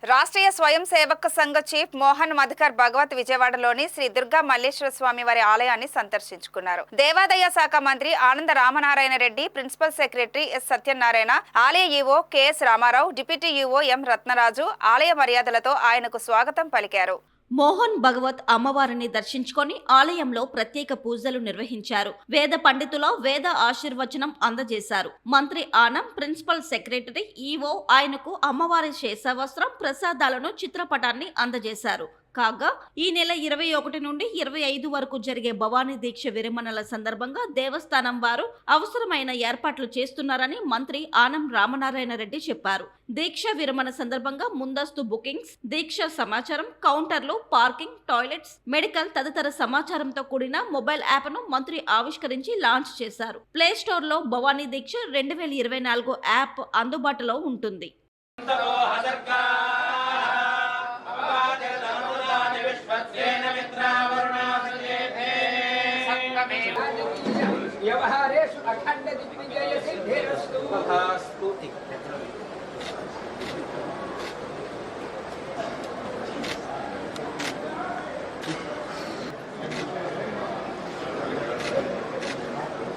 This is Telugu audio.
రాష్ట్రీయ స్వయం సేవక సంఘ చీఫ్ మోహన్ మధుకర్ భగవత్ విజయవాడలోని శ్రీ దుర్గా మల్లేశ్వర స్వామి వారి ఆలయాన్ని సందర్శించుకున్నారు. దేవాదాయ శాఖ మంత్రి Ananda Ramanarayana Reddy, principal secretary S Satyanarayana, ఆలయ EO KS Ramarao, deputy EO M Ratnaraju ఆలయ మర్యాదలతో ఆయనకు స్వాగతం పలికారు. మోహన్ భగవత్ అమ్మవారిని దర్శించుకొని ఆలయంలో ప్రత్యేక పూజలు నిర్వహించారు. వేద పండితుల వేద ఆశీర్వచనం అందజేశారు. మంత్రి ఆనం, ప్రిన్సిపల్ సెక్రటరీ, ఈవో ఆయనకు అమ్మవారి శేషవస్త్రం, ప్రసాదాలను, చిత్రపటాన్ని అందజేశారు. కాగా ఈ నెల 21 నుండి 25 వరకు జరిగే భవానీ దీక్ష విరమణల సందర్భంగా దేవస్థానం వారు అవసరమైన ఏర్పాట్లు చేస్తున్నారని మంత్రి ఆనం రామనారాయణ రెడ్డి చెప్పారు. దీక్ష విరమణ సందర్భంగా ముందస్తు బుకింగ్స్, దీక్ష సమాచారం, కౌంటర్లు, పార్కింగ్, టాయిలెట్స్, మెడికల్ తదితర సమాచారంతో కూడిన మొబైల్ యాప్ ను మంత్రి ఆవిష్కరించి లాంచ్ చేశారు. ప్లే స్టోర్ లో భవానీ దీక్ష 2024 యాప్ అందుబాటులో ఉంటుంది. व्यवहारेषु अखंड दिग्विजय सिद्धिरस्तु।